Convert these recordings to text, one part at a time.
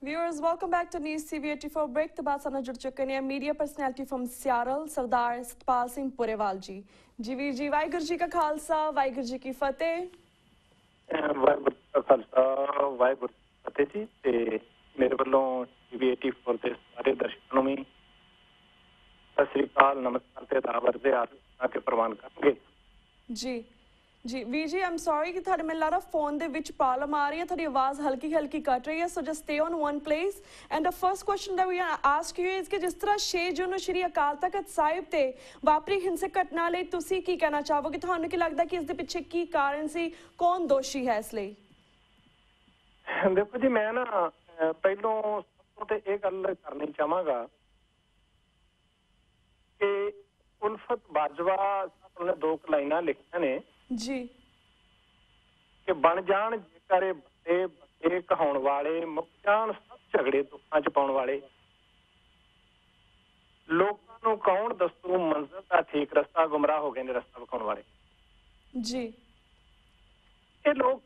Viewers, welcome back to News TV 84 break. The बाद साथ जुड़ चुके हैं मीडिया पर्सनैलिटी फ्रॉम सियारल सरदार सतपाल सिंह पुरेवाल जी। जी वीर जी, वाहिगुरू जी का खालसा, वाहिगुरू जी की फतेह। वाहिगुरू का खालसा, वाहिगुरू की फतेह जी। ते मेरे वालों TV 84 ਦੇ ਸਾਰੇ ਦਰਸ਼ਕਾਂ ਨੂੰ ਸਤਿ ਸ੍ਰੀ ਅਕਾਲ, ਨਮਸਕਾਰ ਤੇ ਆਦਾਬ ਅਰਜ਼ੇ ਆਕੇ ਪ੍ਰਵਾਨ ਕਰਾਂਗੇ। ਜੀ जी Veer ji, I am sorry कि थारे मैनूं लगदा फोन दे विच प्रॉब्लम आ रही है, थोड़ी आवाज़ हल्की हल्की कट रही है, so just stay on one place. And the first question that we ask you is कि जिस तरह 6 जून ਨੂੰ श्री अकाल तख्त ਸਾਹਿਬ ਤੇ ਵਾਪਰੀ ਹਿੰਸਕ ਘਟਨਾ ਲਈ ਤੁਸੀਂ ਕੀ ਕਹਿਣਾ ਚਾਹੋਗੇ? ਤੁਹਾਨੂੰ ਕੀ ਲੱਗਦਾ ਕਿ ਇਸ ਦੇ ਪਿੱਛੇ ਕੀ ਕਾਰਨ ਸੀ, ਕੌਣ ਦੋਸ਼ੀ ਹੈ ਇਸ ਲਈ? ਦੇਖੋ ਜੀ, ਮੈਂ ਨਾ ਪਹਿਲੋਂ ਸਭ ਤੋਂ ਤੇ ਇਹ ਗੱਲ ਕਰਨੀ ਚਾਹਾਂਗਾ ਕਿ ਉਲਫਤ ਬਾਜਵਾ ਸਾਹਿਬ ਨੇ 2 ਲਾਈਨਾਂ ਲਿਖੀਆਂ ਨੇ जी कि बन जान जेकर बड़े बड़े कहाउण वाले, मुक जान सब झगड़े दुखां च पाउण वाले, लोकां नूं कौन दसू मंजिल दा ठीक रस्ता, गुमराह हो गए ने रस्ता विखाउण वाले। जी ये लोग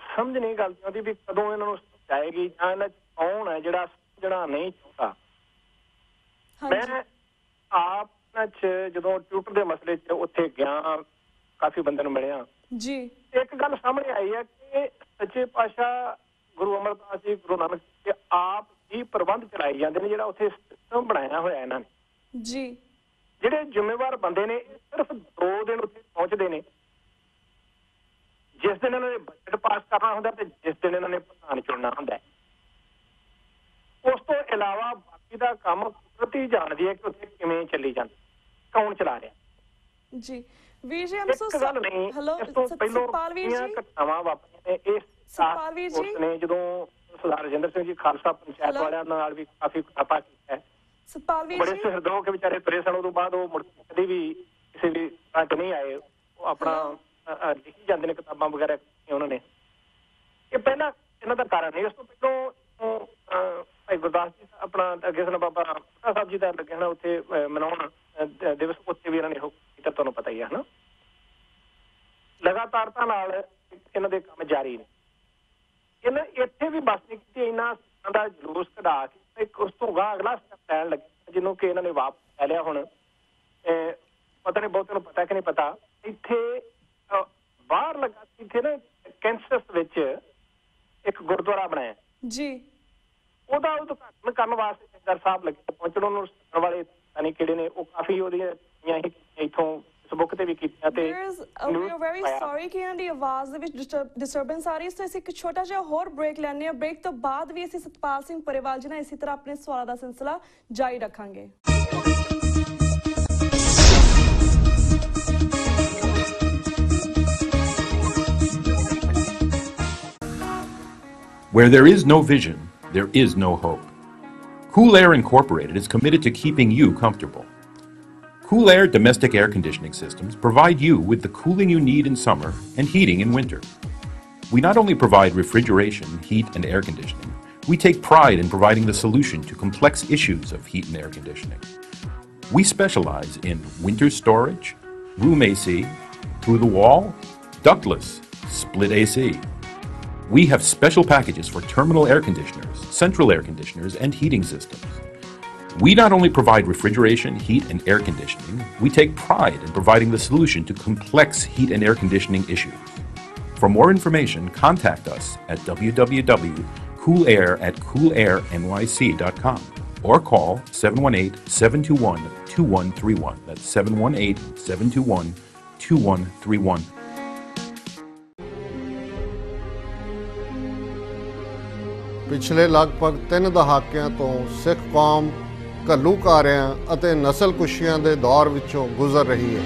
समझ नहीं गल चाहती भी कदों इन्हां नूं समझाएगी जां इन्हां च कौन है जिहड़ा समझना नहीं चाहता। मैं आप इन्हां च जदों ट्विटर दे मसले च उत्थे गया, काफी बंदे मिलिया जी, एक गल सामने आई है कि सच्चे पातशाह गुरु अमरदास जी, गुरु नानक जी आप ही प्रबंध चलाए जाते हैं, जिहड़ा उत्थे सिस्टम बनाया होया इन्हां ने जी। जिहड़े जिम्मेवार बंदे ने सिर्फ 2 दिन उत्थे पहुंचते हैं, जिस दिन इन्होंने बजट पास करना होंदा ते जिस दिन इन्होंने प्रधान चुनना होंदा है। उस तो इलावा बाकी दा काम कुदरत ही जानदी है कि उत्थे किवें चली जांदी, कौन चला रहा। जी वीर जी, सतपाल वीर जी, घटनावां वापरीਆਂ ਨੇ ਇਸ सतपाल वीर जी ਨੇ ਜਦੋਂ ਸਰਦਾਰ ਰਜਿੰਦਰ ਸਿੰਘ ਜੀ ਖਾਲਸਾ ਪੰਚਾਇਤ ਵਾਲਿਆਂ ਨਾਲ ਵੀ ਕਾਫੀ ਕੁਟਾਪਾ ਕੀਤਾ ਹੈ। सतपाल वीर ਬੜੇ जी ਸੁਹਿਰਦ ਹੋ ਕੇ ਵਿਚਾਰੇ ਤੁਰੇ ਸਨ, ਉਦੋਂ ਬਾਅਦ ਉਹ ਮੁੜ ਕੇ ਕਦੇ ਵੀ ਕਿਸੇ ਵੀ ਫਰੰਟ ਨਹੀਂ ਆਏ। ਉਹ ਆਪਣਾ ਲਿਖੀ ਜਾਂਦੇ ਨੇ ਕਿਤਾਬਾਂ ਵਗੈਰਾ ਉਹਨਾਂ ਨੇ। ਇਹ ਪਹਿਲਾਂ ਇਹਨਾਂ ਦਾ ਕਾਰਨ ਨਹੀਂ। ਉਸ ਤੋਂ ਪਹਿਲਾਂ ਭਾਈ ਗੁਰਦਾਸ ਜੀ ਆਪਣਾ ਅੱਗੇ ਸਨ ਬਾਬਾ ਸਾਹਿਬ ਜੀ ਦਾ ਲੱਗਿਆ ਨਾ ਉੱਥੇ ਮਨਾਉਣ ਦਿਵਸ, ਉੱਥੇ ਵੀ ਇਹਨਾਂ ਨੇ ਕੀਤਾ, ਤੁਹਾਨੂੰ ਪਤਾ ਹੀ ਹੈ ਨਾ। ਲਗਾਤਾਰਤਾ ਨਾਲ ਇਹਨਾਂ ਦੇ ਕੰਮ ਜਾਰੀ ਨੇ। ਇਹਨਾਂ ਇੱਥੇ ਵੀ ਬਸ ਨਹੀਂ ਕੀਤੀ, ਇਹਨਾਂ ਦਾ ਜਲੂਸ ਕਢਾ ਕੇ ਉਸ ਤੋਂ ਗਾਂ ਅਗਲਾ ਸਟੈਪ ਲੈਣ ਲੱਗੇ, ਜਿਹਨੂੰ ਕਿ ਇਹਨਾਂ ਨੇ ਵਾਪਸ ਲੈ ਲਿਆ। ਹੁਣ ਪਤਾ ਨਹੀਂ ਬਹੁਤਿਆਂ ਨੂੰ ਪਤਾ ਕਿ ਨਹੀਂ ਪਤਾ, ਇੱਥੇ ਬਾਹਰ ਲੱਗਾ ਇੱਥੇ ਨਾ ਕੈਂਸਸ ਵਿੱਚ ਇੱਕ ਗੁਰਦੁਆਰਾ ਬਣਾਇਆ ਜੀ, ਉਹਦਾ ਉਦਘਾਟਨ ਕਰਨ ਵਾਸਤੇ ਜੰਗਰ ਸਾਹਿਬ ਲੱਗੇ ਪਹੁੰਚਣ। ਉਹਨੂੰ ਸੁਣਨ ਵਾਲੇ ਪਤਾ ਨਹੀਂ ਕਿਹੜੇ ਨੇ, ਉਹ ਕਾਫੀ ਉਹਦੀਆਂ ਇੱਥੋਂ ਫੇਸਬੁੱਕ ਤੇ ਵੀ ਕੀਤੀਆਂ। ਤੇ we are very sorry ਕਿ ਇਹਨਾਂ ਦੀ ਆਵਾਜ਼ ਦੇ ਵਿੱਚ ਡਿਸਟਰਬੈਂਸ ਆ ਰਹੀ ਹੈ, ਸੋ ਅਸੀਂ ਇੱਕ ਛੋਟਾ ਜਿਹਾ ਹੋਰ ਬ੍ਰੇਕ ਲੈਣੇ ਆ। ਬ੍ਰੇਕ ਤੋਂ ਬਾਅਦ ਵੀ ਅਸੀਂ ਸਤਪਾਲ ਸਿੰਘ ਪੁਰੇਵਾਲ ਜੀ ਨਾਲ ਇਸੇ ਤਰ੍ਹਾਂ ਆਪਣੇ ਸਵਾਲਾਂ ਦਾ ਸਿਲਸਿਲਾ ਜਾਰੀ ਰੱਖਾਂਗੇ। Where there is no vision, there is no hope. Cool Air Incorporated is committed to keeping you comfortable. Cool Air domestic air conditioning systems provide you with the cooling you need in summer and heating in winter. We not only provide refrigeration, heat, and air conditioning, we take pride in providing the solution to complex issues of heat and air conditioning. We specialize in winter storage, room AC, through the wall, ductless, split AC. We have special packages for terminal air conditioners, central air conditioners, and heating systems. We not only provide refrigeration, heat, and air conditioning, we take pride in providing the solution to complex heat and air conditioning issues. For more information, contact us at www.coolair@coolairnyc.com or call 718-721-2131. That's 718-721-2131. ਪਿਛਲੇ ਲਗਭਗ 3 ਦਹਾਕਿਆਂ ਤੋਂ ਸਿੱਖ ਕੌਮ ਘੱਲੂਘਾਰਿਆਂ ਅਤੇ ਨਸਲਕੁਸ਼ੀਆਂ ਦੇ ਦੌਰ ਵਿੱਚੋਂ ਗੁਜ਼ਰ ਰਹੀ ਹੈ।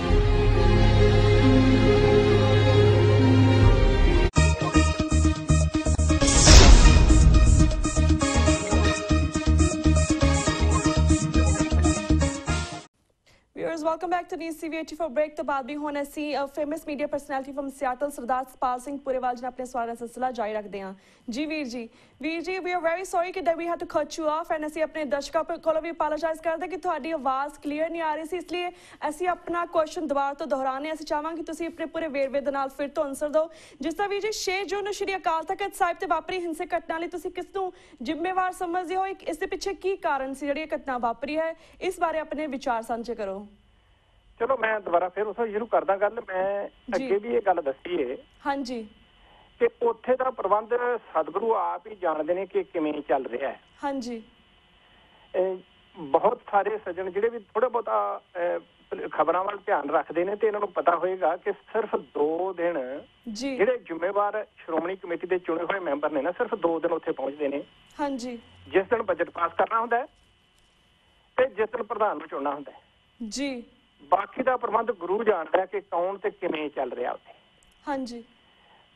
welcome back to News TV 84 break ਤੋਂ ਬਾਅਦ ਵੀ ਹੁਣ ਅਸੀਂ famous media personality from Seattle Sardar Sapal Singh Purewal ji ਨਾਲ ਆਪਣੇ ਸਵਾਲ ਦਾ ਸਿਲਸਿਲਾ ਜਾਰੀ ਰੱਖਦੇ ਹਾਂ ਜੀ ਵੀਰ ਜੀ we are very sorry ਕਿ we had to cut you off and ਅਸੀਂ ਆਪਣੇ ਦਰਸ਼ਕਾਂ ਕੋਲੋਂ ਵੀ ਅਪੋਲੋਜਾਈਜ਼ ਕਰਦੇ ਕਿ ਤੁਹਾਡੀ ਆਵਾਜ਼ ਕਲੀਅਰ ਨਹੀਂ ਆ ਰਹੀ ਸੀ ਇਸ ਲਈ ਅਸੀਂ ਆਪਣਾ ਕੁਐਸਚਨ ਦੁਬਾਰਾ ਤੋਂ ਦੁਹਰਾਉਣੇ ਅਸੀਂ ਚਾਹਾਂਗੇ ਤੁਸੀਂ ਆਪਣੇ ਪੂਰੇ ਵੇਰਵੇ ਦੇ ਨਾਲ ਫਿਰ ਤੋਂ ਆਨਸਰ ਦਿਓ ਜਿਸ ਤਰ੍ਹਾਂ ਵੀਰ ਜੀ 6 ਜੂਨ ਨੂੰ ਸ਼੍ਰੀ ਅਕਾਲ ਤਖਤ ਸਾਹਿਬ ਤੇ ਵਾਪਰੀ ਹਿੰਸਕ ਘਟਨਾ ਲਈ ਤੁਸੀਂ ਕਿਸ ਨੂੰ ਜ਼ਿੰਮੇਵਾਰ ਸਮਝਦੇ ਹੋ ਇਸ ਦੇ ਪਿੱਛੇ ਕੀ ਕਾਰਨ ਸੀ ਜਿਹੜੀ ਇਹ ਘਟਨਾ ਵਾਪਰੀ ਹੈ ਇਸ ਬਾਰੇ ਆਪਣੇ ਵਿਚਾਰ ਸਾਂਝੇ ਕਰੋ ਚਲੋ ਮੈਂ ਦੁਬਾਰਾ ਫਿਰ ਉਸ ਸ਼ੁਰੂ ਕਰਦਾ ਗੱਲ ਮੈਂ ਅੱਗੇ ਵੀ ਇਹ ਗੱਲ ਦੱਸੀ ਹੈ ਹਾਂਜੀ ਕਿ ਉੱਥੇ ਦਾ ਪ੍ਰਬੰਧ ਸਤਿਗੁਰੂ ਆਪ ਹੀ ਜਾਣਦੇ ਨੇ ਕਿ ਕਿਵੇਂ ਚੱਲ ਰਿਹਾ ਹੈ ਹਾਂਜੀ ਬਹੁਤ ਸਾਰੇ ਸੱਜਣ ਜਿਹੜੇ ਵੀ ਥੋੜਾ ਬਹੁਤਾ ਖਬਰਾਂ ਵੱਲ ਧਿਆਨ ਰੱਖਦੇ ਨੇ ਤੇ ਇਹਨਾਂ ਨੂੰ ਪਤਾ ਹੋਏਗਾ ਕਿ ਸਿਰਫ 2 ਦਿਨ ਜਿਹੜੇ ਜ਼ਿੰਮੇਵਾਰ ਸ਼੍ਰੋਮਣੀ ਕਮੇਟੀ ਦੇ ਚੁਣੇ ਹੋਏ ਮੈਂਬਰ ਨੇ ਨਾ ਸਿਰਫ 2 ਦਿਨ ਉੱਥੇ ਪਹੁੰਚਦੇ ਨੇ ਹਾਂਜੀ ਜਿਸ ਦਿਨ ਬਜਟ ਪਾਸ ਕਰਨਾ ਹੁੰਦਾ ਹੈ ਤੇ ਜਿਸ ਦਿਨ ਪ੍ਰਧਾਨ ਨੂੰ ਚੁਣਨਾ ਹੁੰਦਾ ਹੈ ਜੀ ਬਾਕੀ ਦਾ ਪ੍ਰਬੰਧ ਗੁਰੂ ਜਾਣਦਾ ਕਿ ਕੌਣ ਤੇ ਕਿਵੇਂ ਚੱਲ ਰਿਹਾ ਉੱਥੇ ਹਾਂਜੀ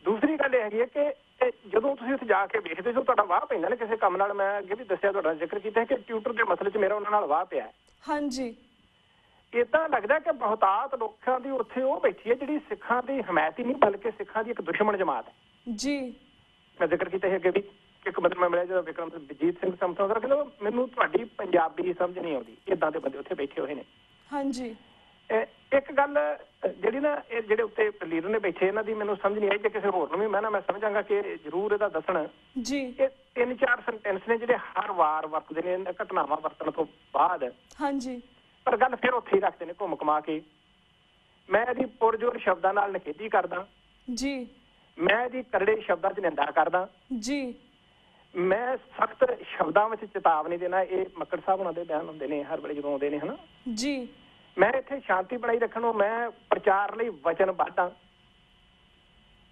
ਦੂਸਰੀ ਗੱਲ ਇਹ ਹੈਗੀ ਹੈ ਕਿ ਜਦੋਂ ਤੁਸੀਂ ਉੱਥੇ ਜਾ ਕੇ ਵੇਖਦੇ ਹੋ ਤੁਹਾਡਾ ਵਾਹ ਪੈਂਦਾ ਨਾ ਕਿਸੇ ਕੰਮ ਨਾਲ ਮੈਂ ਅੱਗੇ ਵੀ ਦੱਸਿਆ ਤੁਹਾਡਾ ਜ਼ਿਕਰ ਕੀਤਾ ਕਿ ਟਿਊਟਰ ਦੇ ਮਸਲੇ 'ਚ ਮੇਰਾ ਉਹਨਾਂ ਨਾਲ ਵਾਹ ਪਿਆ ਹਾਂਜੀ ਏਦਾਂ ਲੱਗਦਾ ਕਿ ਬਹੁਤਾਤ ਲੋਕਾਂ ਦੀ ਉੱਥੇ ਉਹ ਬੈਠੀ ਹੈ ਜਿਹੜੀ ਸਿੱਖਾਂ ਦੀ ਹਮਾਇਤ ਹੀ ਨਹੀਂ ਬਲਕਿ ਸਿੱਖਾਂ ਦੀ ਇੱਕ ਦੁਸ਼ਮਣ ਜਮਾਤ ਹੈ ਜੀ ਮੈਂ ਜ਼ਿਕਰ ਕੀਤਾ ਹੈ ਅੱਗੇ ਵੀ ਇੱਕ ਬੰਦਾ ਮੈਂ ਮਿਲਿਆ ਜਦੋਂ ਵਿਕਰਮਜੀਤ ਸਿੰਘ ਸਮਥੋਂ ਦਾ ਕਹਿੰਦਾ ਮੈਨੂੰ ਤੁਹਾਡੀ ਪੰਜਾਬੀ ਸਮਝ ਨਹੀਂ ਆਉਂਦੀ ਏਦਾਂ ਦੇ ਬੰਦੇ ਉੱਥੇ ਬੈਠੇ ਹੋਏ ਨੇ ਹਾਂਜੀ ਇੱਕ ਗੱਲ ਜਿਹੜੀ ਨਾ ਇਹ ਜਿਹੜੇ ਉੱਤੇ ਲੀਡਰ ਨੇ ਬੈਠੇ ਇਹਨਾਂ ਦੀ ਮੈਨੂੰ ਸਮਝ ਨਹੀਂ ਆਈ ਜੇ ਕਿਸੇ ਹੋਰ ਨੂੰ ਵੀ ਮੈਂ ਸਮਝਾਂਗਾ ਕਿ ਜ਼ਰੂਰ ਇਹਦਾ ਦੱਸਣ ਜੀ ਇਹ 3-4 ਸੈਂਟੈਂਸ ਨੇ ਜਿਹੜੇ ਹਰ ਵਾਰ ਵਰਤਦੇ ਨੇ ਇਹਨਾਂ ਘਟਨਾਵਾਂ ਵਰਤਣ ਤੋਂ ਬਾਅਦ ਹਾਂਜੀ ਪਰ ਗੱਲ ਫਿਰ ਉੱਥੇ ਹੀ ਰੱਖਦੇ ਨੇ ਘੁੰਮ ਘੁਮਾ ਕੇ ਮੈਂ ਇਹਦੀ ਪੁਰਜੋਰ ਸ਼ਬਦਾਂ ਨਾਲ ਨਿਖੇਧੀ ਕਰਦਾ ਜੀ ਮੈਂ ਇਹਦੀ ਕਰੜੇ ਸ਼ਬਦਾਂ 'ਚ ਨਿੰਦਾ ਕਰਦਾ ਜੀ ਮੈਂ ਸਖਤ ਸ਼ਬਦਾਂ ਵਿੱਚ ਚੇਤਾਵਨੀ ਦੇਣਾ ਇਹ ਮੱਕੜ ਸਾਹਿਬ ਉਹਨਾਂ ਦੇ ਬਿਆਨ ਹੁੰਦੇ ਨੇ ਹਰ ਵੇਲੇ ਜਦੋਂ ਆਉਂਦੇ ਨੇ ਹਨਾ ਜੀ ਮੈਂ ਇੱਥੇ ਸ਼ਾਂਤੀ ਬਣਾਈ ਰੱਖਣ ਨੂੰ ਮੈਂ ਪ੍ਰਚਾਰ ਲਈ ਵਚਨਬੱਧ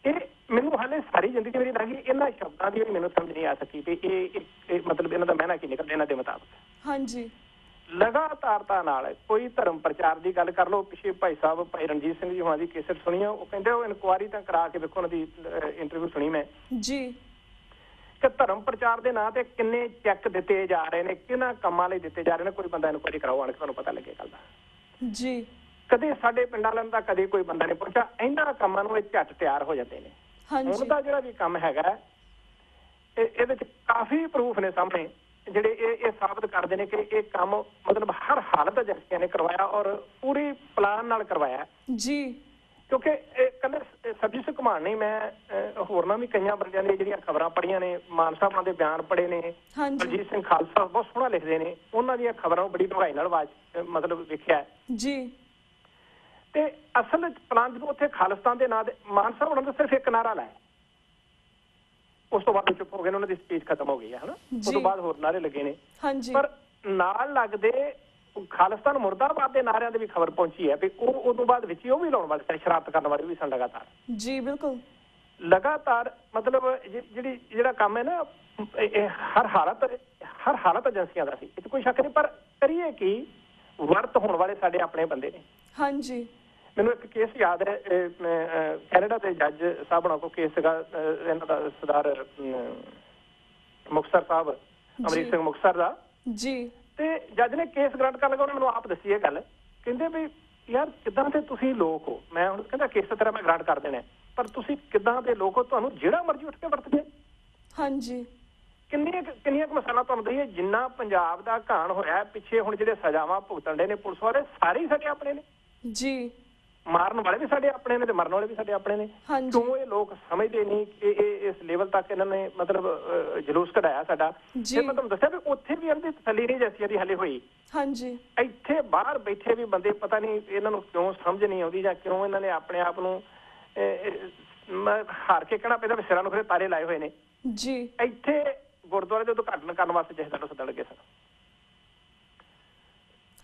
ਇਹ ਮੈਨੂੰ ਹਾਲੇ ਸਾਰੀ ਜ਼ਿੰਦਗੀ ਮੇਰੀ ਲੱਗੀ ਇਹਨਾਂ ਸ਼ਬਦਾਂ ਦੀ ਮੈਨੂੰ ਸਮਝ ਨਹੀਂ ਆ ਸਕੀ ਵੀ ਇਹ ਮਤਲਬ ਇਹਨਾਂ ਦਾ ਮਹਿਨਾ ਕੀ ਨਿਕਲਦਾ ਇਹਨਾਂ ਦੇ ਮੁਤਾਬਕ ਹਾਂਜੀ ਲਗਾਤਾਰਤਾ ਨਾਲ ਕੋਈ ਧਰਮ ਪ੍ਰਚਾਰ ਦੀ ਗੱਲ ਕਰ ਲਓ ਪਿੱਛੇ ਭਾਈ ਸਾਹਿਬ ਭਾਈ ਰਣਜੀਤ ਸਿੰਘ ਜੀ ਹੋਣਾ ਦੀ ਕੇਸਟ ਸੁਣੀ ਆ ਉਹ ਕਹਿੰਦੇ ਉਹ ਇਨਕੁਆਇਰੀ ਤਾਂ ਕਰਾ ਕੇ ਵੇਖੋ ਉਹਨਾਂ ਦੀ ਇੰਟਰਵਿਊ ਸੁਣੀ ਮੈਂ ਜੀ ਕਿ ਧਰਮ ਪ੍ਰਚਾਰ ਦੇ ਨਾਂ ਤੇ ਕਿੰਨੇ ਚੈੱਕ ਦਿੱਤੇ ਜਾ ਰਹੇ ਨੇ ਕਿਹਨਾਂ ਕੰਮਾਂ ਲਈ ਦਿੱਤੇ ਜਾ ਰਹੇ ਨੇ ਕੋਈ ਬੰਦਾ ਇਨਕੁਆਇਰੀ ਕਰਾਓ ਆਣ ਕੇ ਤੁਹਾਨੂੰ ਪਤਾ ਲੱਗੇ ਗੱਲ ਦਾ ਜੀ ਕਦੇ ਸਾਡੇ ਪਿੰਡਾਂ ਵਾਲਿਆਂ ਦਾ ਕਦੇ ਕੋਈ ਬੰਦਾ ਨਹੀਂ ਪਹੁੰਚਾ ਇਹਨਾਂ ਕੰਮਾਂ ਨੂੰ ਇਹ ਝੱਟ ਤਿਆਰ ਹੋ ਜਾਂਦੇ ਨੇ ਹੁਣ ਦਾ ਜਿਹੜਾ ਵੀ ਕੰਮ ਹੈਗਾ ਇਹਦੇ ਵਿੱਚ ਕਾਫੀ ਪ੍ਰੂਫ ਨੇ ਸਾਹਮਣੇ ਜਿਹੜੇ ਇਹ ਸਾਬਤ ਕਰਦੇ ਨੇ ਕਿ ਇਹ ਕੰਮ ਮਤਲਬ ਹਰ ਹਾਲਤ ਏਜੰਸੀਆਂ ਨੇ ਕਰਵਾਇਆ ਔਰ ਪੂਰੀ ਪਲਾਨ ਨਾਲ ਕਰਵਾਇਆ ਜੀ ਕਿਉਂਕਿ ਇਹ ਕਹਿੰਦੇ ਸਬਜੀ ਸਿੰਘ ਘੁਮਾਣ ਨਹੀਂ ਮੈਂ ਹੋਰਨਾਂ ਵੀ ਕਈਆਂ ਬੰਦਿਆਂ ਦੀਆਂ ਜਿਹੜੀਆਂ ਖਬਰਾਂ ਪੜ੍ਹੀਆਂ ਨੇ ਮਾਨ ਸਾਹਿਬਾਂ ਦੇ ਬਿਆਨ ਪੜ੍ਹੇ ਨੇ ਬਲਜੀਤ ਸਿੰਘ ਖਾਲਸਾ ਬਹੁਤ ਸੋਹਣਾ ਲਿਖਦੇ ਨੇ ਉਹਨਾਂ ਦੀਆਂ ਖਬਰਾਂ ਬੜੀ ਡੂੰਘਾਈ ਨਾਲ ਮਤਲਬ ਵੇਖਿਆ ਜੀ ਤੇ ਅਸਲ ਪਲਾਨ ਜਦੋਂ ਉੱਥੇ ਖਾਲਿਸਤਾਨ ਦੇ ਨਾਂ ਦੇ ਮਾਨ ਸਾਹਿਬ ਉਹਨਾਂ ਦਾ ਸਿਰਫ ਇੱਕ ਨਾਰਾ ਲਾਇਆ ਉਸ ਤੋਂ ਬਾਅਦ ਚੁੱਪ ਹੋ ਗਏ ਉਹਨਾਂ ਦੀ ਸਪੀਚ ਖਤਮ ਹੋ ਗਈ ਹੈ ਹਨਾ ਉਸ ਤੋਂ ਬਾਅਦ ਹੋਰ ਨਾਰੇ ਲੱਗੇ ਨੇ ਪਰ ਨਾਲ ਲੱਗਦੇ ਖਾਲਿਸਤਾਨ ਮੁਰਦਾਬਾਦ ਦੇ ਨਾਰਿਆਂ ਦੇ ਵੀ ਖਬਰ ਪਹੁੰਚੀ ਹੈ ਵੀ ਉਹ ਉਦੋਂ ਬਾਅਦ ਵਿੱਚ ਹੀ ਉਹ ਵੀ ਲਾਉਣ ਵਾਲੇ ਸ਼ਰਾਰਤ ਕਰਨ ਵਾਲੇ ਵੀ ਸਨ ਲਗਾਤਾਰ ਜੀ ਬਿਲਕੁਲ ਲਗਾਤਾਰ ਮਤਲਬ ਜਿਹੜਾ ਕੰਮ ਹੈ ਨਾ ਇਹ ਹਰ ਹਾਲਤ ਏਜੰਸੀਆਂ ਦਾ ਸੀ ਇਹ ਕੋਈ ਸ਼ੱਕ ਨਹੀਂ ਪਰ ਕਰੀਏ ਕੀ ਵਰਤ ਹੋਣ ਵਾਲੇ ਸਾਡੇ ਆਪਣੇ ਬੰਦੇ ਨੇ ਹਾਂਜੀ ਮੈਨੂੰ ਇੱਕ ਕੇਸ ਯਾਦ ਹੈ ਕੈਨੇਡਾ ਦੇ ਜੱਜ ਸਾਹਿਬ ਨਾਲ ਕੋ ਕੇਸ ਸੀਗਾ ਇਹਨਾਂ ਦਾ ਸਰਦਾਰ ਮੁਕਤਸਰ ਸਾਹਿਬ ਅਮਰੀਕ ਸਿੰਘ ਮੁਕਤਸਰ ਦਾ ਜੀ ਤੇ ਜੱਜ ਨੇ ਕੇਸ ਗ੍ਰਾਂਟ ਕਰਨ ਲੱਗਾ ਉਹਨਾਂ ਮੈਨੂੰ ਆਪ ਦੱਸੀ ਇਹ ਗੱਲ ਕਹਿੰਦੇ ਵੀ ਯਾਰ ਕਿੱਦਾਂ ਦੇ ਤੁਸੀਂ ਲੋਕ ਹੋ ਮੈਂ ਹੁਣ ਕਹਿੰਦਾ ਕੇਸ ਤੇਰਾ ਮੈਂ ਗ੍ਰਾਂਟ ਕਰ ਦੇਣਾ ਪਰ ਤੁਸੀਂ ਕਿੱਦਾਂ ਦੇ ਲੋਕ ਹੋ ਤੁਹਾਨੂੰ ਜਿਹੜਾ ਮਰਜ਼ੀ ਉੱਠ ਕੇ ਵਰਤ ਗਿਆ ਹਾਂਜੀ ਕਿੰਨੀਆਂ ਕੁ ਮਿਸਾਲਾਂ ਤੁਹਾਨੂੰ ਦਈਏ ਜਿੰਨਾ ਪੰਜਾਬ ਦਾ ਘਾਣ ਹੋਇਆ ਪਿੱਛੇ ਹੁਣ ਜਿਹੜੇ ਸਜ਼ਾਵਾਂ ਭੁਗਤਣ ਦੇ ਨੇ ਪੁਲਿਸ ਵਾਲੇ ਸਾਰੇ ਹੀ ਸਾਡੇ ਆਪਣੇ ਨੇ ਜੀ ਮਾਰਨ ਵਾਲੇ ਵੀ ਸਾਡੇ ਆਪਣੇ ਨੇ ਤੇ ਮਰਨ ਵਾਲੇ ਵੀ ਸਾਡੇ ਆਪਣੇ ਨੇ ਕਿਉਂ ਇਹ ਲੋਕ ਸਮਝਦੇ ਨਹੀਂ ਕਿ ਇਹ ਇਸ ਲੈਵਲ ਤੱਕ ਇਹਨਾਂ ਨੇ ਮਤਲਬ ਜਲੂਸ ਕਢਾਇਆ ਸਾਡਾ ਤੇ ਮੈਂ ਤੁਹਾਨੂੰ ਦੱਸਿਆ ਵੀ ਉੱਥੇ ਵੀ ਇਹਨਾਂ ਦੀ ਤਸੱਲੀ ਨਹੀਂ ਜੈਸੀ ਦੀ ਹਾਲੇ ਹੋਈ ਹਾਂਜੀ ਇੱਥੇ ਬਾਹਰ ਬੈਠੇ ਵੀ ਬੰਦੇ ਪਤਾ ਨਹੀਂ ਇਹਨਾਂ ਨੂੰ ਕਿਉਂ ਸਮਝ ਨਹੀਂ ਆਉਂਦੀ ਜਾਂ ਕਿਉਂ ਇਹਨਾਂ ਨੇ ਆਪਣੇ ਆਪ ਨੂੰ ਹਾਰ ਕੇ ਕਹਿਣਾ ਪੈਂਦਾ ਵੀ ਸਿਰਾਂ ਨੂੰ ਫਿਰ ਤਾਰੇ ਲਾਏ ਹੋਏ ਨੇ ਜੀ ਇੱਥੇ ਗੁਰਦੁਆਰੇ ਦੇ ਉਦਘਾਟਨ ਕਰਨ ਵਾਸਤੇ ਜਥੇਦਾਰ ਨੂੰ ਸੱਦਣ ਲੱਗੇ ਸਨ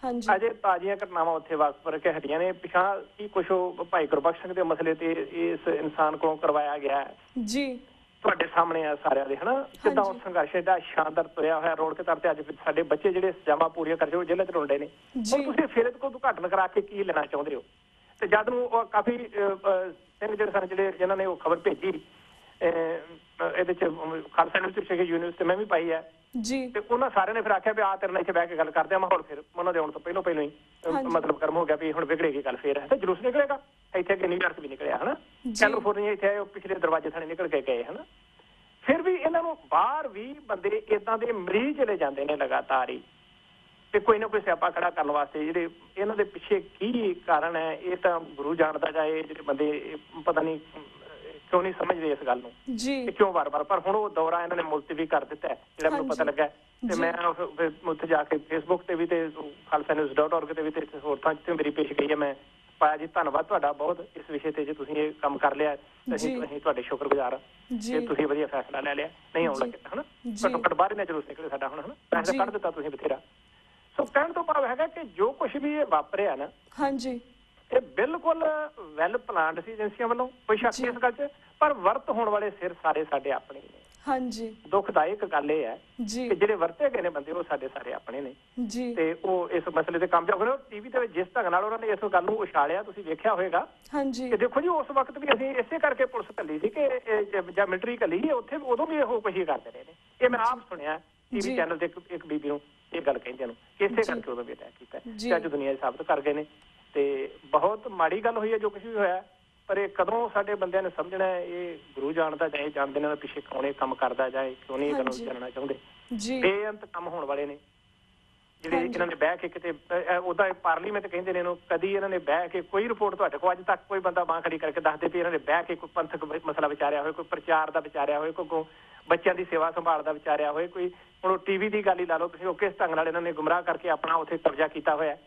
ਅਜੇ ਤਾਜ਼ੀਆਂ ਘਟਨਾਵਾਂ ਉੱਥੇ ਵਾਪਰ ਕੇ ਹਟੀਆਂ ਨੇ ਪਿਛਾਂ ਕੀ ਕੁਛ ਭਾਈ ਗੁਰਬਖਸ਼ ਸਿੰਘ ਦੇ ਮਸਲੇ ਤੇ ਇਸ ਇਨਸਾਨ ਕੋਲੋਂ ਕਰਵਾਇਆ ਗਿਆ ਜੀ ਤੁਹਾਡੇ ਸਾਹਮਣੇ ਆ ਸਾਰਿਆਂ ਦੇ ਹਨਾ ਕਿੱਦਾਂ ਉਹ ਸੰਘਰਸ਼ ਦਾ ਸ਼ਾਨਦਾਰ ਤੁਰਿਆ ਹੋਇਆ ਰੋਡ ਕੇ ਤਰ ਤੇ ਅੱਜ ਸਾਡੇ ਬੱਚੇ ਜਿਹੜੇ ਸਜ਼ਾਵਾਂ ਪੂਰੀਆਂ ਕਰਦੇ ਉਹ ਜੇਲ੍ਹ ਚ ਰੋਂਦੇ ਨੇ ਹੁਣ ਤੁਸੀਂ ਫਿਰ ਇਹਦੇ ਕੋਲ ਉਦਘਾਟਨ ਕਰਾ ਕੇ ਕੀ ਲੈਣਾ ਚਾਹੁੰਦੇ ਹੋ ਤੇ ਜਦ ਨੂੰ ਉਹ ਕਾਫੀ ਸਿੰਘ ਜਿਹੜੇ ਸਨ ਜਿਨ੍ਹਾਂ ਨੇ ਉਹ ਖਬਰ ਭੇਜੀ ਇਹਦੇ ਚ ਖਾਲਸਾ ਯੂਨੀਵਰਸਿਟੀ ਮੈਂ ਵੀ ਪਾਈ ਹੈ ਜੀ ਤੇ ਉਹਨਾਂ ਸਾਰਿਆਂ ਨੇ ਫਿਰ ਆਖਿਆ ਵੀ ਆ ਤੇਰੇ ਨਾਲ ਇੱਥੇ ਬਹਿ ਕੇ ਗੱਲ ਕਰਦੇ ਆ। ਮਾਹੌਲ ਫਿਰ ਉਹਨਾਂ ਦੇ ਆਉਣ ਤੋਂ ਪਹਿਲੋਂ ਹੀ ਮਤਲਬ ਗਰਮ ਹੋ ਗਿਆ ਵੀ ਹੁਣ ਵਿਗੜੇਗੀ ਗੱਲ। ਫੇਰ ਹੈ ਤੇ ਜਲੂਸ ਨਿਕਲੇਗਾ। ਇੱਥੇ ਕਿ ਨਿਊਯਾਰਕ ਵੀ ਨਿਕਲਿਆ ਹਨਾ, ਕੈਲੀਫੋਰਨੀਆ ਇੱਥੇ ਆਏ, ਉਹ ਪਿਛਲੇ ਦਰਵਾਜ਼ੇ ਥਾਣੇ ਨਿਕਲ ਕੇ ਗਏ ਹਨਾ। ਫਿਰ ਵੀ ਇਹਨਾਂ ਨੂੰ ਬਾਹਰ ਵੀ ਬੰਦੇ ਏਦਾਂ ਦੇ ਮਰੀਜ਼ ਚਲੇ ਜਾਂਦੇ ਨੇ ਲਗਾਤਾਰ ਹੀ, ਤੇ ਕੋਈ ਨਾ ਕੋਈ ਸਿਆਪਾ ਖੜਾ ਕਰਨ ਵਾਸਤੇ। ਜਿਹੜੇ ਇਹਨਾਂ ਦੇ ਪਿੱਛੇ ਕੀ ਕਾਰਨ ਹੈ ਇਹ ਤਾਂ ਗੁਰੂ ਜਾਣਦਾ ਜਾਏ। ਜਿਹੜੇ ਬੰਦੇ ਪਤਾ ਨਹੀਂ ਕਿਉਂ ਨਹੀਂ ਸਮਝਦੇ ਇਸ ਗੱਲ ਨੂੰ ਜੀ, ਕਿਉਂ ਵਾਰ-ਵਾਰ। ਪਰ ਹੁਣ ਉਹ ਦੌਰਾ ਇਹਨਾਂ ਨੇ ਮੁਲਤਵੀ ਕਰ ਦਿੱਤਾ ਹੈ ਜਿਹੜਾ ਮੈਨੂੰ ਪਤਾ ਲੱਗਾ। ਤੇ ਮੈਂ ਉੱਥੇ ਜਾ ਕੇ ਫੇਸਬੁੱਕ ਤੇ ਵੀ ਤੇ khalsanews.org ਤੇ ਵੀ ਤੇ ਹੋਰ ਥਾਂ ਜਿੱਥੇ ਮੇਰੀ ਪੇਸ਼ ਗਈ ਹੈ ਮੈਂ ਪਾਇਆ ਜੀ। ਧੰਨਵਾਦ ਤੁਹਾਡਾ ਬਹੁਤ ਇਸ ਵਿਸ਼ੇ ਤੇ ਜੇ ਤੁਸੀਂ ਇਹ ਕੰਮ ਕਰ ਲਿਆ। ਅਸੀਂ ਤੁਹਾਡੇ ਸ਼ੁਕਰਗੁਜ਼ਾਰ ਜੇ ਤੁਸੀਂ ਵਧੀਆ ਫੈਸਲਾ ਲੈ ਲਿਆ। ਨਹੀਂ ਆਉਣ ਲੱਗੇ ਹਨਾ, ਘੱਟੋ ਘੱਟ ਬਾਹਰ ਹੀ ਜਲੂਸ ਨਿਕਲੇ ਸਾਡਾ ਹੁਣ ਹਨਾ, ਫੈਸਲਾ ਕੱਢ ਦਿੱਤਾ ਤੁਸੀਂ ਬਥੇਰਾ। ਸੋ ਕਹਿਣ ਤੋਂ ਭਾਵ ਹੈਗਾ ਕਿ ਜੋ ਕੁਛ ਵੀ ਇਹ ਵਾਪਰਿਆ ਨਾ, ਹਾਂਜੀ, ਇਹ ਬਿਲਕੁਲ ਵੈਲ ਪਲਾਨਡ ਸੀ ਏਜੰਸੀਆਂ ਵੱਲੋਂ, ਕੋਈ ਸ਼ੱਕ ਨਹੀਂ ਇਸ ਗੱਲ 'ਚ। ਪਰ ਵਰਤ ਹੋਣ ਵਾਲੇ ਸਿਰ ਸਾਰੇ ਸਾਡੇ ਆਪਣੇ ਨੇ। ਹਾਂਜੀ, ਦੁਖਦਾਇਕ ਗੱਲ ਇਹ ਹੈ ਕਿ ਜਿਹੜੇ ਵਰਤੇ ਗਏ ਨੇ ਬੰਦੇ ਉਹ ਸਾਡੇ ਸਾਰੇ ਆਪਣੇ ਨੇ ਜੀ। ਤੇ ਉਹ ਇਸ ਮਸਲੇ ਤੇ ਕਾਮਯਾਬ ਹੋਏ। ਟੀਵੀ ਤੇ ਜਿਸ ਢੰਗ ਨਾਲ ਉਹਨਾਂ ਨੇ ਇਸ ਗੱਲ ਨੂੰ ਉਛਾਲਿਆ ਤੁਸੀਂ ਵੇਖਿਆ ਹੋਏਗਾ। ਹਾਂਜੀ, ਕਿ ਦੇਖੋ ਜੀ ਉਸ ਵਕਤ ਵੀ ਅਸੀਂ ਇਸੇ ਕਰਕੇ ਪੁਲਿਸ ਘੱਲੀ ਸੀ ਕਿ ਜਾਂ ਮਿਲਟਰੀ ਘੱਲੀ ਸੀ ਉੱਥੇ, ਉਦੋਂ ਵੀ ਇਹੋ ਕੁਛ ਹੀ ਕਰਦੇ ਰਹੇ ਨੇ। ਇਹ ਮੈਂ ਆਪ ਸੁਣਿਆ ਟੀਵੀ ਚੈਨਲ ਤੇ ਇੱਕ ਬੀਬੀ ਨੂੰ ਇਹ ਗੱਲ ਕਹਿੰਦੇ ਨੂੰ ਕਿ ਇਸੇ ਕਰਕੇ ਉਦੋਂ ਵੀ ਅਟੈਕ ਕੀਤਾ ਤੇ ਅੱਜ ਦੁਨੀਆ 'ਚ ਸਾਬਤ ਕਰ ਗਏ ਨੇ। ਤੇ ਬਹੁਤ ਮਾੜੀ ਗੱਲ ਹੋਈ ਹੈ ਜੋ ਕੁਛ ਵੀ ਹੋਇਆ। ਪਰ ਇਹ ਕਦੋਂ ਸਾਡੇ ਬੰਦਿਆਂ ਨੇ ਸਮਝਣਾ ਇਹ ਗੁਰੂ ਜਾਣਦਾ ਜਾਂ ਇਹ ਜਾਣਦੇ ਨੇ ਪਿੱਛੇ ਕੌਣ ਇਹ ਕੰਮ ਕਰਦਾ ਜਾਂ ਕਿਉਂ ਨਹੀਂ ਇਹ ਗੱਲ ਜਾਣਨਾ ਚਾਹੁੰਦੇ। ਬੇਅੰਤ ਕੰਮ ਹੋਣ ਵਾਲੇ ਨੇ ਜਿਹੜੇ ਇਹਨਾਂ ਨੇ ਬਹਿ ਕੇ ਕਿਤੇ ਉਹਦਾ ਪਾਰਲੀਮੈਂਟ ਕਹਿੰਦੇ ਨੇ ਇਹਨੂੰ। ਕਦੀ ਇਹਨਾਂ ਨੇ ਬਹਿ ਕੇ ਕੋਈ ਰਿਪੋਰਟ ਤੁਹਾਡੇ ਕੋਲ ਅੱਜ ਤੱਕ ਕੋਈ ਬੰਦਾ ਬਾਂਹ ਖੜੀ ਕਰਕੇ ਦੱਸਦੇ ਵੀ ਇਹਨਾਂ ਨੇ ਬਹਿ ਕੇ ਕੋਈ ਪੰਥਕ ਮਸਲਾ ਵਿਚਾਰਿਆ ਹੋਏ, ਕੋਈ ਪ੍ਰਚਾਰ ਦਾ ਵਿਚਾਰਿਆ ਹੋਏ, ਕੋਈ ਬੱਚਿਆਂ ਦੀ ਸੇਵਾ ਸੰਭਾਲ ਦਾ ਵਿਚਾਰਿਆ ਹੋਏ, ਕੋਈ ਹੁਣ ਉਹ ਟੀਵੀ ਦੀ ਗੱਲ ਹੀ ਲਾ ਲਓ ਤੁਸੀਂ, ਉਹ ਕਿਸ ਢੰਗ ਨਾਲ ਇਹਨਾਂ ਨੇ ਗੁੰਮਰਾਹ ਕਰਕੇ ਆਪਣਾ ਉੱਥੇ ਕਬਜ਼ਾ ਕੀਤਾ ਹੋਇਆ।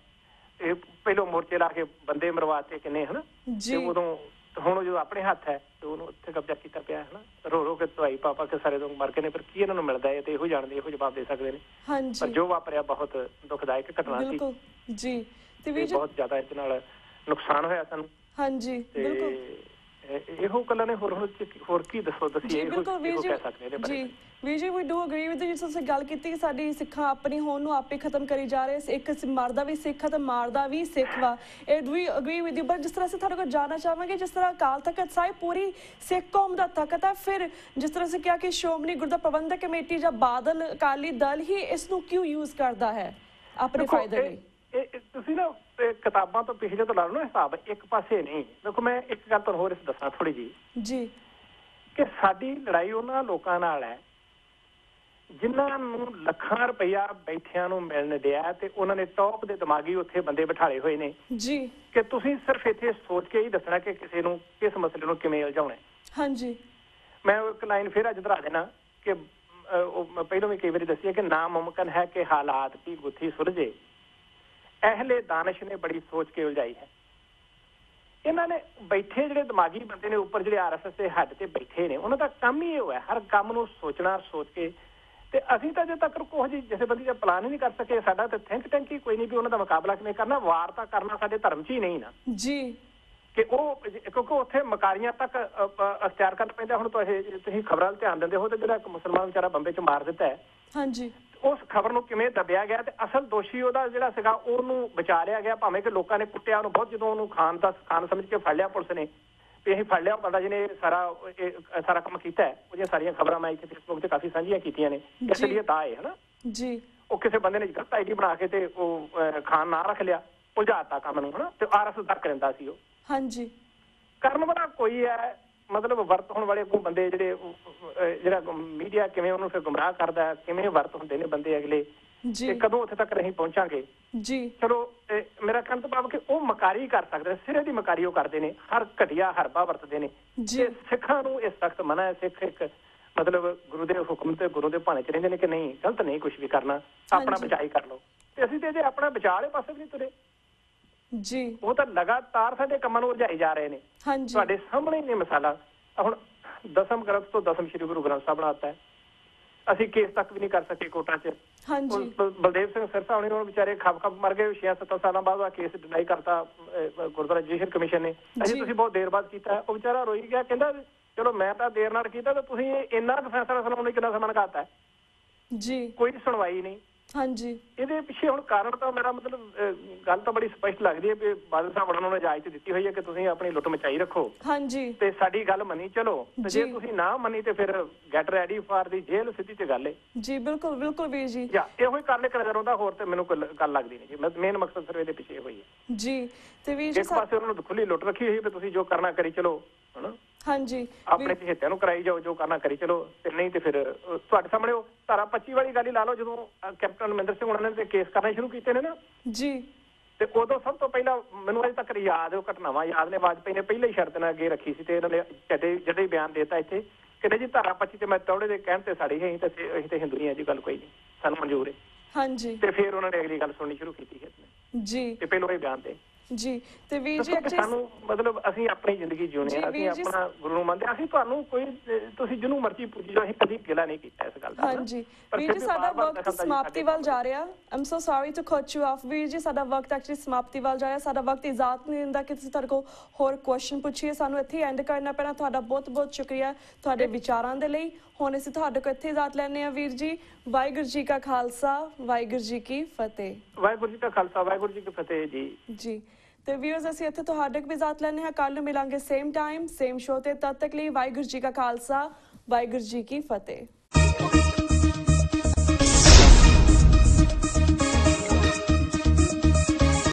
ਇਹ ਪਹਿਲੋਂ ਮੋਰਚੇ ਲਾ ਕੇ ਬੰਦੇ ਮਰਵਾਤੇ ਕਿੰਨੇ ਹਨਾ, ਤੇ ਉਦੋਂ ਹੁਣ ਜਦੋਂ ਆਪਣੇ ਹੱਥ ਹੈ ਤੇ ਉਹਨੂੰ ਉੱਥੇ ਕਬਜ਼ਾ ਕੀਤਾ ਪਿਆ ਹਨਾ। ਰੋ ਰੋ ਕੇ ਦਵਾਈ ਪਾ ਪਾ ਕੇ ਸਾਰੇ ਲੋਕ ਮਰ ਗਏ ਨੇ। ਪਰ ਕੀ ਇਹਨਾਂ ਨੂੰ ਮਿਲਦਾ ਹੈ ਤੇ ਇਹੋ ਜਾਣਦੇ, ਇਹੋ ਜਵਾਬ ਦੇ ਸਕਦੇ ਨੇ। ਪਰ ਜੋ ਵਾਪਰਿਆ ਬਹੁਤ ਦੁਖਦਾਇਕ ਘਟਨਾ ਸੀ ਜੀ, ਤੇ ਬਹੁਤ ਜ਼ਿਆਦਾ ਇਹਦੇ ਨਾਲ ਨੁਕਸਾਨ ਹੋਇਆ ਸਾਨੂੰ। ਹਾਂਜੀ, ਬਿਲਕੁਲ ਇਹੋ ਗੱਲਾਂ ਨੇ। ਹੋਰ ਕੀ ਦੱਸੀਏ, ਇਹੋ ਕਹਿ ਸਕਦੇ ਇਹਦੇ ਬਾਰੇ। ਵੀਰ ਜੀ, ਵੀ ਡੂ ਅਗਰੀ ਵਿਦ ਜਿਸ ਤੁਸੀਂ ਗੱਲ ਕੀਤੀ ਕਿ ਸਾਡੀ ਸਿੱਖਾਂ ਆਪਣੀ ਹੋਣ ਨੂੰ ਆਪੇ ਖਤਮ ਕਰੀ ਜਾ ਰਹੇ। ਇੱਕ ਮਰਦਾ ਵੀ ਸਿੱਖ ਤੇ ਮਾਰਦਾ ਵੀ ਸਿੱਖ ਵਾ। ਇਹ ਵੀ ਅਗਰੀ ਵਿਦ। ਪਰ ਜਿਸ ਤਰ੍ਹਾਂ ਅਸੀਂ ਤੁਹਾਡੇ ਕੋਲ ਜਾਣਨਾ ਚਾਹਾਂਗੇ, ਜਿਸ ਤਰ੍ਹਾਂ ਅਕਾਲ ਤਖਤ ਸਾਹਿਬ ਪੂਰੀ ਸਿੱਖ ਕੌਮ ਦਾ ਤਖਤ ਹੈ, ਫਿਰ ਜਿਸ ਤਰ੍ਹਾਂ ਅਸੀਂ ਕਿਹਾ ਕਿ ਸ਼੍ਰੋਮਣੀ ਗੁਰਦੁਆਰਾ ਪ੍ਰਬੰਧਕ ਕਮੇਟੀ ਜਾਂ ਬਾਦਲ ਅਕਾਲੀ ਦਲ ਹੀ ਇਸ ਨੂੰ ਕਿਉਂ ਯੂਜ਼ ਕਰਦਾ ਹੈ ਆਪਣੇ ਫਾਇਦੇ ਲਈ? ਤੁਸੀਂ ਨਾ ਕਿਤਾਬਾਂ ਤੋਂ ਪਿਛਲੇ ਤੋਂ ਲਾ ਲਓ ਨਾ ਹਿਸਾਬ, ਇੱਕ ਪਾਸੇ ਨਹੀਂ। ਦੇਖੋ ਮੈਂ ਇੱਕ ਗੱਲ ਤੁਹਾਨੂੰ ਹੋਰ ਦੱਸਾਂ ਥੋੜੀ ਜੀ ਕਿ ਸਾਡੀ ਲੜਾਈ ਉਹਨਾਂ ਲੋਕਾਂ ਨਾਲ ਹੈ ਜਿਨ੍ਹਾਂ ਨੂੰ ਲੱਖਾਂ ਰੁਪਇਆ ਬੈਠਿਆਂ ਨੂੰ ਮਿਲਣ ਦਿਆ ਤੇ ਉਹਨਾਂ ਨੇ ਟੌਪ ਦੇ ਦਿਮਾਗੀ ਉੱਥੇ ਬੰਦੇ ਬਿਠਾਲੇ ਹੋਏ ਨੇ ਜੀ, ਕਿ ਤੁਸੀਂ ਸਿਰਫ ਇੱਥੇ ਸੋਚ ਕੇ ਹੀ ਦੱਸਣਾ ਕਿ ਕਿਸੇ ਨੂੰ ਕਿਸ ਮਸਲੇ ਨੂੰ ਕਿਵੇਂ ਉਲਝਾਉਣਾ। ਹਾਂਜੀ, ਮੈਂ ਇੱਕ ਲਾਈਨ ਫਿਰ ਅੱਜ ਦੁਹਰਾ ਦੇਣਾ ਕਿ ਪਹਿਲਾਂ ਵੀ ਕਈ ਵਾਰੀ ਦੱਸੀ ਹੈ ਕਿ ਨਾਮੁਮਕਿਨ ਹੈ ਕਿ ਹਾਲਾਤ ਦੀ ਗੁੱਥੀ ਸੁਲਝੇ, ਅਹਿਲੇ ਦਾਨਿਸ਼ ਨੇ ਬੜੀ ਸੋਚ ਕੇ ਉਲਝਾਈ ਹੈ। ਇਹਨਾਂ ਨੇ ਬੈਠੇ ਜਿਹੜੇ ਦਿਮਾਗੀ ਬੰਦੇ ਨੇ ਉੱਪਰ, ਜਿਹੜੇ RSS ਦੇ ਹੱਦ ਤੇ ਬੈਠੇ ਨੇ, ਉਹਨਾਂ ਦਾ ਕੰਮ ਹੀ ਇਹ ਹੈ ਹਰ ਕੰਮ ਨੂੰ ਸੋਚਣਾ, ਸੋਚ ਕੇ। ਤੇ ਅਸੀਂ ਤਾਂ ਅਜੇ ਤੱਕ ਕੁਝ ਜਥੇਬੰਦੀ ਦਾ ਪਲਾਨ ਹੀ ਨਹੀਂ ਕਰ ਸਕੇ। ਸਾਡਾ ਤਾਂ ਥਿੰਕ ਟੈਂਕ ਹੀ ਕੋਈ ਨਹੀਂ ਵੀ ਉਹਨਾਂ ਦਾ ਮੁਕਾਬਲਾ ਕਿਵੇਂ ਕਰਨਾ। ਵਾਰ ਤਾਂ ਕਰਨਾ ਸਾਡੇ ਧਰਮ 'ਚ ਹੀ ਨਹੀਂ ਨਾ ਜੀ, ਕਿ ਉਹ ਕਿਉਂਕਿ ਉੱਥੇ ਮਕਾਰੀਆਂ ਤੱਕ ਅਖਤਿਆਰ ਕਰਨਾ ਪੈਂਦਾ। ਹੁਣ ਤੁਸੀਂ ਖਬਰਾਂ 'ਤੇ ਧਿਆਨ ਦਿੰਦੇ ਹੋ ਤੇ ਜਿਹੜਾ ਇੱਕ ਮੁਸਲਮਾਨ ਵਿਚਾਰਾ ਬੰਬੇ 'ਚ ਮਾਰ ਦਿੱਤਾ ਹੈ, ਹਾਂਜੀ, ਉਸ ਖਬਰ ਨੂੰ ਕਿਵੇਂ ਦੱਬਿਆ ਗਿਆ ਤੇ ਅਸਲ ਦੋਸ਼ੀ ਉਹਦਾ ਜਿਹੜਾ ਸੀਗਾ ਉਹਨੂੰ ਬਚਾ ਲਿਆ ਗਿਆ, ਭਾਵੇਂ ਕਿ ਲੋਕਾਂ ਨੇ ਕੁੱਟਿਆ ਉਹਨੂੰ ਬਹੁਤ। ਜਦੋਂ ਉਹਨੂੰ ਖਾਨ ਸਮਝ ਕੇ ਫੜ ਲਿਆ ਪੁਲਿਸ ਨੇ ਵੀ ਅਸੀਂ ਫੜ ਲਿਆ ਬੰਦਾ ਜਿਹਨੇ ਸਾਰਾ ਕੰਮ ਕੀਤਾ ਹੈ, ਉਹਦੀਆਂ ਸਾਰੀਆਂ ਖਬਰਾਂ ਮੈਂ ਇੱਥੇ ਫੇਸਬੁੱਕ ਤੇ ਕਾਫੀ ਸਾਂਝੀਆਂ ਕੀਤੀਆਂ ਨੇ। ਇਸ ਲਈ ਤਾਂ ਹੈ ਹਨਾ ਜੀ, ਉਹ ਕਿਸੇ ਬੰਦੇ ਨੇ ਗਲਤ ID ਬਣਾ ਕੇ ਤੇ ਉਹ ਖਾਨ ਨਾਂ ਰੱਖ ਲਿਆ, ਉਲਝਾਤਾ ਕੰਮ ਨੂੰ ਹਨਾ। ਤੇ RSS ਦਾ ਕਰਿੰਦਾ ਸੀ ਉਹ। ਹਾਂਜੀ, ਕਰਨ ਵਾਲਾ ਕੋਈ ਹੈ, ਮਤਲਬ ਵਰਤ ਹੋਣ ਵਾਲੇ ਕੋਈ ਬੰਦੇ ਜਿਹੜਾ ਮੀਡੀਆ ਕਿਵੇਂ ਉਹਨੂੰ ਫਿਰ ਗੁੰਮਰਾਹ ਕਰਦਾ, ਕਿਵੇਂ ਵਰਤ ਹੁੰਦੇ ਨੇ ਬੰਦੇ ਅਗਲੇ, ਤੇ ਕਦੋਂ ਉੱਥੇ ਤੱਕ ਨਹੀਂ ਪਹੁੰਚਾਂਗੇ ਜੀ। ਚਲੋ ਮੇਰਾ ਕਹਿਣ ਤੋਂ ਭਾਵ ਕਿ ਉਹ ਮਕਾਰੀ ਕਰ ਸਕਦੇ, ਸਿਰੇ ਦੀ ਮਕਾਰੀ ਉਹ ਕਰਦੇ ਨੇ, ਹਰ ਘਟੀਆ ਹਰਬਾ ਵਰਤਦੇ ਨੇ। ਤੇ ਸਿੱਖਾਂ ਨੂੰ ਇਹ ਸਖਤ ਮਨਾ ਹੈ। ਸਿੱਖ ਇੱਕ ਮਤਲਬ ਗੁਰੂ ਦੇ ਹੁਕਮ ਤੇ ਗੁਰੂ ਦੇ ਭਾਣੇ 'ਚ ਰਹਿੰਦੇ ਨੇ ਕਿ ਨਹੀਂ ਗਲਤ ਨਹੀਂ ਕੁਛ ਵੀ ਕਰਨਾ, ਆਪਣਾ ਬਚਾਅ ਹੀ ਕਰ ਲਓ। ਤੇ ਅਸੀਂ ਤੇ ਜੇ ਆਪਣਾ ਬਚਾਅ ਵਾਲੇ ਪਾਸੇ ਵੀ ਨਹੀਂ ਤੁਰੇ ਜੀ, ਉਹ ਤਾਂ ਲਗਾਤਾਰ ਸਾਡੇ ਕੰਮਾਂ ਨੂੰ ਉਲਝਾਈ ਜਾ ਰਹੇ ਨੇ। ਤੁਹਾਡੇ ਸਾਹਮਣੇ ਨੇ ਮਿਸਾਲਾਂ। ਹੁਣ 10ਮ ਗ੍ਰੰਥ ਤੋਂ 10ਮ ਸ਼੍ਰੀ ਗੁਰੂ ਗ੍ਰੰਥ ਸਾਹਿਬ ਬਣਾਤਾ ਹੈ। ਅਸੀਂ ਕੇਸ ਤੱਕ ਵੀ ਨਹੀਂ ਕਰ ਸਕੇ ਕੋਰਟਾਂ 'ਚ। ਬਲਦੇਵ ਸਿੰਘ ਸਿਰਸਾ ਹੋਣੀ ਉਹ ਵਿਚਾਰੇ ਖੱਪ ਮਰ ਗਏ। 6-7 ਸਾਲਾਂ ਬਾਅਦ ਉਹ ਕੇਸ ਡਿਨਾਈ ਕਰਤਾ ਗੁਰਦੁਆਰਾ ਜੁਡੀਸ਼ੀਅਲ ਕਮਿਸ਼ਨ ਨੇ। ਤੁਸੀਂ ਬਹੁਤ ਦੇਰ ਬਾਅਦ ਕੀਤਾ। ਉਹ ਵਿਚਾਰਾ ਰੋਈ ਗਿਆ, ਕਹਿੰਦਾ ਚਲੋ ਮੈਂ ਤਾਂ ਦੇਰ ਨਾਲ ਕੀਤਾ ਤੇ ਤੁਸੀਂ ਇੰਨਾ ਕੁ ਫੈਸਲਾ ਸੁਣਾਉਣ ਲਈ ਕਿੰਨਾ ਸਮਾਂ ਲਗਾਤਾ ਜੀ, ਕੋਈ ਸੁਣਵਾਈ ਨਹੀਂ। हाँ जी ਇਹਦੇ ਪਿੱਛੇ ਹੁਣ ਕਾਰਨ ਤਾਂ ਮੇਰਾ ਮਤਲਬ ਗੱਲ ਤਾਂ ਬੜੀ ਸਪਸ਼ਟ ਲੱਗਦੀ ਹੈ ਵੀ ਬਾਦਲ ਸਾਹਿਬ ਉਹਨਾਂ ਨੂੰ ਇਜਾਜ਼ਤ ਦਿੱਤੀ ਹੋਈ ਹੈ ਕਿ ਤੁਸੀਂ ਆਪਣੀ ਲੁੱਟ ਮਚਾਈ ਰੱਖੋ हाँ जी ਤੇ ਸਾਡੀ ਗੱਲ ਮੰਨੀ ਚਲੋ ਤੇ ਜੇ ਜੀ। ਤੁਸੀਂ ਨਾ ਮੰਨੀ ਤੇ ਫਿਰ ਗੈਟ ਰੈਡੀ ਫਾਰ ਦੀ ਜੇਲ੍ਹ ਸਿੱਧੀ ਤੇ ਗੱਲ ਹੈ जी बिल्कुल बिल्कुल वीर जी ਜਾਂ ਇਹੋ ਹੀ ਕਰਨੇ ਕਰਦਾ ਰਹਿੰਦਾ ਹੋਰ ਤੇ ਮੈਨੂੰ ਕੋਈ ਗੱਲ ਲੱਗਦੀ ਨਹੀਂ ਜੀ ਮੇਨ ਮਕਸਦ ਸਿਰਫ ਇਹਦੇ ਪਿੱਛੇ ਹੋਈ ਹੈ जी तो वीर जी ਇੱਕ ਪਾਸੇ ਉਹਨਾਂ ਨੂੰ ਖੁੱਲੀ ਲੁੱਟ ਰੱਖੀ ਹੋਈ ਵੀ ਤੁਸੀਂ ਜੋ ਕਰਨਾ ਕਰੀ ਚਲੋ ਹਨਾ हाँ जी ਆਪਣੇ ਚਹੇਤਿਆਂ ਨੂੰ ਕਰਾਈ ਜਾਓ ਜੋ ਕਰਨਾ ਕਰੀ ਚਲੋ ਤੇ ਨਹੀਂ ਤੇ ਫਿਰ ਤੁਹਾਡੇ ਸਾਹਮਣੇ ਉਹ ਧਾਰਾ 25 ਵਾਲੀ ਗੱਲ ਹੀ ਲਾ ਲਓ ਜਦੋਂ ਕੈਪਟਨ ਅਮਰਿੰਦਰ ਸਿੰਘ ਉਹਨਾਂ ਨੇ ਤੇ ਕੇਸ ਕਰਨੇ ਸ਼ੁਰੂ ਕੀਤੇ ਨੇ ਨਾ जी ਤੇ ਉਦੋਂ ਸਭ ਤੋਂ ਪਹਿਲਾਂ ਮੈਨੂੰ ਅਜੇ ਤੱਕ ਯਾਦ ਉਹ ਘਟਨਾਵਾਂ ਯਾਦ ਨੇ ਵਾਜਪਾਈ ਨੇ ਪਹਿਲਾਂ ਹੀ ਸ਼ਰਤ ਨਾਲ ਅੱਗੇ ਰੱਖੀ ਸੀ ਤੇ ਇਹਨਾਂ ਨੇ ਜਦੋਂ ਹੀ ਬਿਆਨ ਦੇਤਾ ਇੱਥੇ ਕਹਿੰਦੇ ਜੀ ਧਾਰਾ 25 ਤੇ ਮੈਂ ਤੌੜੇ ਦੇ ਕਹਿਣ ਤੇ ਸਾੜੀ ਹੈ ਅਸੀਂ ਤੇ ਹਿੰਦੂ ਹੀ ਹਾਂ ਜੀ ਗੱਲ ਕੋਈ ਨਹੀਂ ਸਾਨੂੰ ਮਨਜ਼ੂਰ ਹੈ हाँ जी ਤੇ ਫਿਰ ਉਹਨਾਂ ਨੇ ਅਗਲੀ ਗੱਲ ਸੁਣਨੀ ਸ਼ੁਰੂ ਕੀਤੀ ਹੈ जी ਤੇ ਪਹਿਲਾਂ ਹੀ ਬਿਆਨ ਦੇ जी तो वीर जी ਦੱਸੋ ਕਿ ਸਾਨੂੰ ਮਤਲਬ ਅਸੀਂ ਆਪਣੀ ਜ਼ਿੰਦਗੀ ਜਿਉਣੇ ਜੀ, ਆ ਅਸੀਂ ਵੀਰ ਜੀ, ਆਪਣਾ ਗੁਰੂ ਨੂੰ ਮੰਨਦੇ ਹਾਂ। ਅਸੀਂ ਤੁਹਾਨੂੰ ਕੋਈ ਤੁਸੀਂ ਜਿਹਨੂੰ ਮਰਜ਼ੀ ਪੁੱਛ ਲਓ ਅਸੀਂ ਕਦੀ ਗਿਲਾ ਨਹੀਂ ਕੀਤਾ ਇਸ ਗੱਲ ਦਾ हाँ जी वीर जी साडा वक्त समाप्ति ਵੱਲ ਜਾ ਰਿਹਾ ਆਮ ਸੋ ਸੌਰੀ ਟੂ ਕੱਟ ਯੂ ਆਫ ਵੀਰ ਜੀ ਸਾਡਾ ਵਕਤ ਐਕਚੁਅਲੀ ਸਮਾਪਤੀ ਵੱਲ ਜਾ ਰਿਹਾ ਸਾਡਾ ਵਕਤ ਇਜਾਜ਼ਤ ਨਹੀਂ ਦਿੰਦਾ ਕਿ ਤੁਸੀਂ ਤੁਹਾਡੇ ਕੋਲ ਹੋਰ ਕੁਐਸਚਨ ਪੁੱਛੀਏ ਸਾਨੂੰ ਇੱਥੇ ਐਂਡ ਕਰਨਾ ਪੈਣਾ ਤੁਹਾਡਾ ਬਹੁਤ ਬਹੁਤ ਸ਼ੁਕਰੀਆ ਤੁਹਾਡੇ ਵਿਚਾਰਾਂ ਦੇ ਲਈ ਹੁਣ ਅਸੀਂ ਤੁਹਾਡੇ ਕੋਲ ਇੱਥੇ ਇਜਾਜ਼ਤ ਲੈਣੇ ਆ ਵੀਰ ਜੀ ਵਾਹਿਗੁਰੂ ਜੀ ਕਾ ਖਾਲਸਾ ਵਾਹਿਗੁਰੂ ਜੀ ਕੀ ਫਤਿਹ ਵਾਹਿਗੁਰੂ ਜੀ ਕਾ ਖਾਲਸਾ ਵਾਹਿਗੁਰੂ ਜੀ ਕੀ ਫਤਿਹ ਜੀ ਜੀ ਤੇ ਵੀਰਸ ਅਸੀਂ ਇੱਥੇ ਤੁਹਾਡੇ ਕੋਲ ਵੀ ਇਜਾਜ਼ਤ ਲੈਣੇ ਹਾਂ ਕੱਲ ਨੂੰ ਮਿਲਾਂਗੇ ਸੇਮ ਟਾਈਮ ਸੇਮ ਸ਼ੋਅ ਤੇ ਤਦ ਤੱਕ ਲਈ ਵਾਹਿਗੁਰੂ ਜੀ ਕਾ ਖਾਲਸਾ ਵਾਹਿਗੁਰੂ ਜੀ ਕੀ ਫਤਿਹ